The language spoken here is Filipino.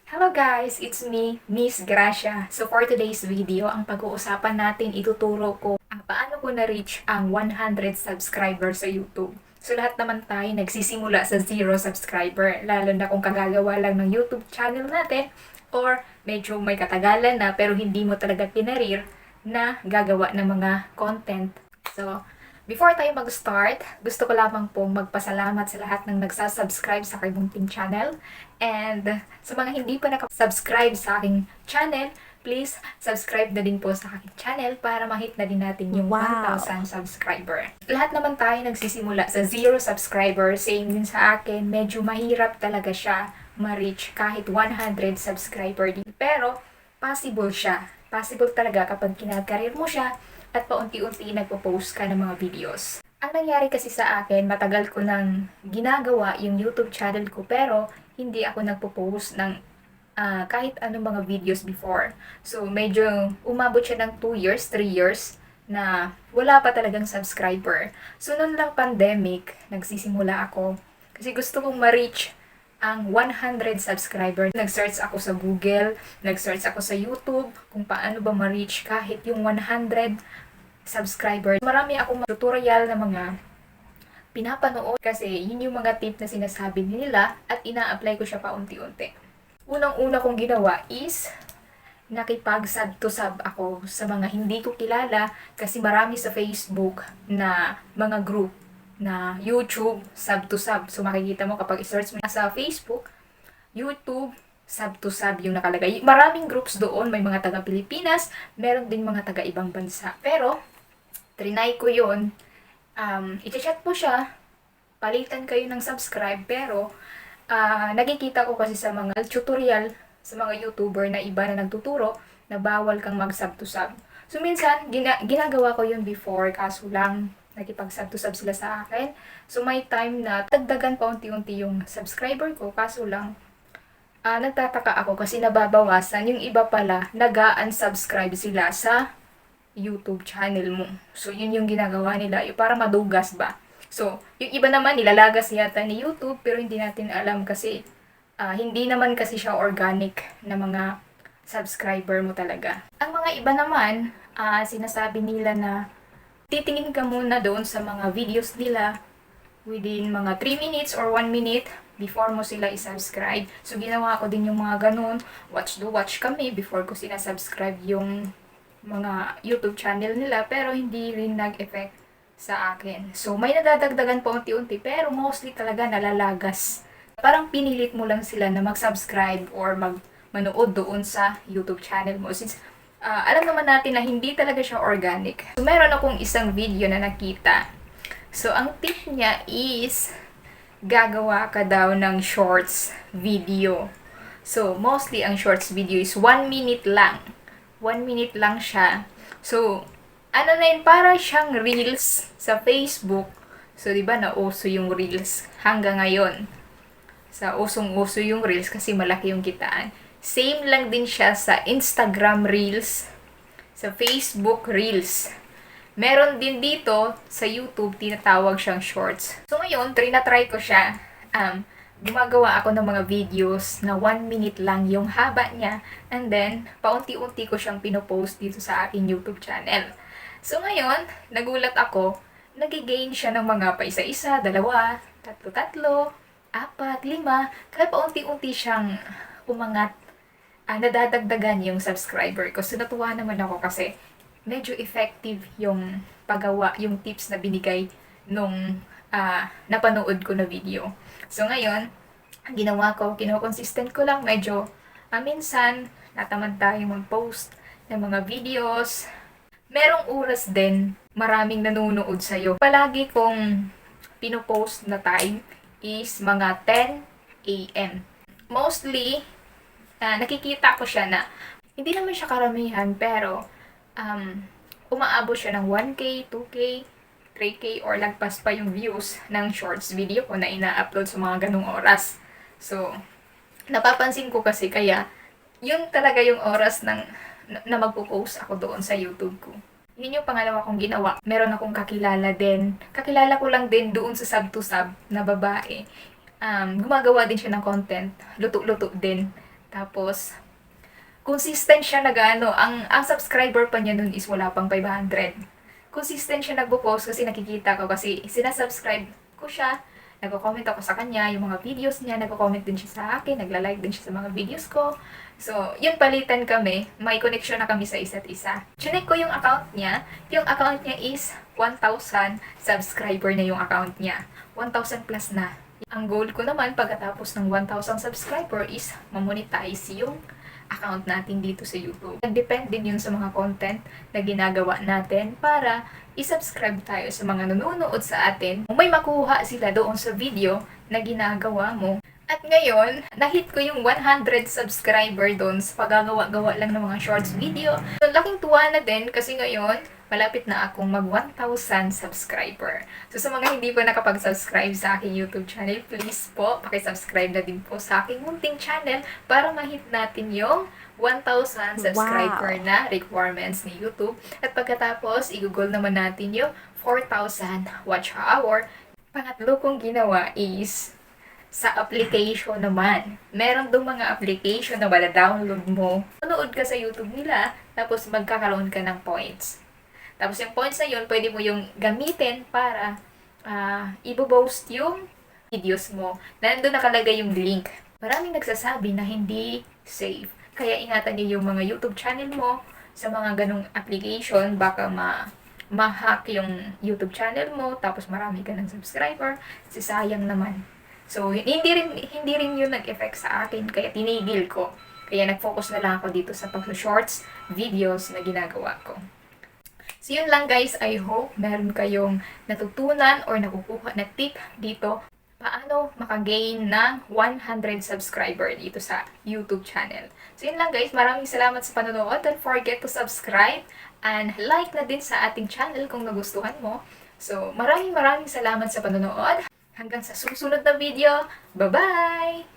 Hello guys! It's me, Miss Gracia. So for today's video, ang pag-uusapan natin, ituturo ko paano ko na-reach ang 100 subscribers sa YouTube. So lahat naman tayo nagsisimula sa 0 subscriber, lalo na kung kagagawa lang ng YouTube channel natin or medyo may katagalan na pero hindi mo talaga pinarir na gagawa ng mga content. So, before tayo mag-start, gusto ko lamang pong magpasalamat sa lahat ng nagsasubscribe sa aking munting channel. And sa mga hindi pa nakasubscribe sa aking channel, please subscribe na din po sa aking channel para ma-hit na din natin yung 1,000 subscriber. Lahat naman tayo nagsisimula sa 0 subscriber. Same din sa akin, medyo mahirap talaga siya ma-reach kahit 100 subscriber din. Pero possible siya. Possible talaga kapag kinakarir mo siya at paunti-unti nagpo-post ka ng mga videos. Ang nangyari kasi sa akin, matagal ko nang ginagawa yung YouTube channel ko pero hindi ako nagpo-post ng kahit anong mga videos before. So medyo umabot siya ng 2 years, 3 years na wala pa talagang subscriber. So noon lang pandemic, nagsisimula ako kasi gusto kong ma-reach ang 100 subscriber. Nag-search ako sa Google, nag-search ako sa YouTube kung paano ba ma-reach kahit yung 100 subscriber. Marami akong tutorial na mga pinapanood kasi yun yung mga tip na sinasabi nila at ina-apply ko siya paunti-unti. Unang-una kong ginawa is nakipag-sub to sub ako sa mga hindi ko kilala kasi marami sa Facebook na mga group na YouTube, sub to sub. So makikita mo kapag i-search mo sa Facebook, YouTube, sub to sub yung nakalagay. Maraming groups doon, may mga taga Pilipinas, meron din mga taga ibang bansa. Pero, trinay ko yun. I-chat mo siya, palitan kayo ng subscribe, pero nakikita ko kasi sa mga tutorial, sa mga YouTuber na iba na nagtuturo, na bawal kang mag-sub to sub. So minsan, ginagawa ko yun before, kaso lang, nakipag-sub to sub sila sa akin. So may time na dagdagan pa unti-unti yung subscriber ko, kaso lang, nagtataka ako kasi nababawasan. Yung iba pala, nag-unsubscribe sila sa YouTube channel mo. So yun yung ginagawa nila, yung para madugas ba. So, yung iba naman, nilalagas yata ni YouTube, pero hindi natin alam kasi hindi naman kasi siya organic na mga subscriber mo talaga. Ang mga iba naman, sinasabi nila na titingin ka muna doon sa mga videos nila within mga 3 minutes or 1 minute before mo sila i-subscribe. So, ginawa ko din yung mga ganun. Watch kami before ko sinasubscribe yung mga YouTube channel nila, pero hindi rin nag-effect sa akin. So, may nadadagdagan pa unti-unti, pero mostly talaga nalalagas. Parang pinilit mo lang sila na mag-subscribe or manood doon sa YouTube channel mo. Since alam naman natin na hindi talaga siya organic. So, meron akong isang video na nakita. So, ang tip niya is gagawa ka daw ng shorts video. So, mostly ang shorts video is 1 minute lang. 1 minute lang siya. So, ano na yun, para siyang reels sa Facebook. So, di ba, nauso yung reels hanggang ngayon. Sa usong-uso yung reels kasi malaki yung kitaan. Same lang din siya sa Instagram reels, sa Facebook reels. Meron din dito sa YouTube, tinatawag siyang shorts. So, ngayon, trinatry ko siya. Gumagawa ako ng mga videos na 1 minute lang yung haba niya. And then, paunti-unti ko siyang pinopost dito sa aking YouTube channel. So ngayon, nagulat ako, nagigain siya ng mga paisa-isa, 2, 3, 4, 5. Kaya paunti-unti siyang umangat. Nadadagdagan yung subscriber ko. So natuwa naman ako kasi medyo effective yung paggawa, yung tips na binigay nung napanood ko na video. So ngayon, ang ginawa ko, kinokonsistent ko lang, medyo minsan natamad tayo mag-post ng mga videos. Merong oras din, maraming nanonood sa'yo. Palagi kong pinopost na time is mga 10 a.m. Mostly, nakikita ko siya na hindi naman siya karamihan, pero umaabot siya ng 1K, 2K, 3K, or lagpas pa yung views ng shorts video ko na ina-upload sa mga ganung oras. So, napapansin ko kasi kaya, yun talaga yung oras na magpo-post ako doon sa YouTube ko. Yun yung pangalawa kong ginawa. Meron akong kakilala din. Kakilala ko lang din doon sa sub to sub na babae. Gumagawa din siya ng content. Luto-luto din. Tapos, consistent siya nag-ano. Ang subscriber pa niya nun is wala pang 500. Consistent siya nagpo-post kasi nakikita ko kasi sinasubscribe ko siya. Nagko-comment ako sa kanya, yung mga videos niya, nagko-comment din siya sa akin, nagla-like din siya sa mga videos ko. So, yun palitan kami, may connection na kami sa isa't isa. Chinek ko yung account niya is 1,000 subscriber na yung account niya. 1,000 plus na. Ang goal ko naman pagkatapos ng 1,000 subscriber is mamonetize yung account natin dito sa YouTube. Nag-depend din yun sa mga content na ginagawa natin para i-subscribe tayo sa mga nanonood sa atin. May makuha sila doon sa video na ginagawa mo. At ngayon, na-hit ko yung 100 subscriber doon sa paggagawa-gawa lang ng mga shorts video. So, laking tuwa na din kasi ngayon, malapit na akong mag 1,000 subscriber. So, sa mga hindi pa nakapag-subscribe sa aking YouTube channel, please po, pakisubscribe na din po sa aking munting channel para ma-hit natin yung 1,000 subscriber na requirements ni YouTube. At pagkatapos, i-google naman natin yung 4,000 watch hour. Pangatlo kong ginawa is sa application naman. Meron doon mga application na download mo. Manood ka sa YouTube nila, tapos magkakaroon ka ng points. Tapos yung points na yun, pwede mo yung gamitin para i-boast yung videos mo. Nandun nakalagay yung link. Maraming nagsasabi na hindi safe. Kaya ingatan niyo yung mga YouTube channel mo sa mga ganong application. Baka ma-hack yung YouTube channel mo, tapos marami ka ng subscriber. Kasi sayang naman. So, hindi rin yun nag-effect sa akin, kaya tinigil ko. Kaya nag-focus na lang ako dito sa pag-shorts videos na ginagawa ko. So, yun lang guys. I hope meron kayong natutunan or nakukuha na tip dito paano makagain ng 100 subscriber dito sa YouTube channel. So, yun lang guys. Maraming salamat sa panonood. Don't forget to subscribe and like na din sa ating channel kung nagustuhan mo. So, maraming salamat sa panonood. Hanggang sa susunod na video. Bye-bye!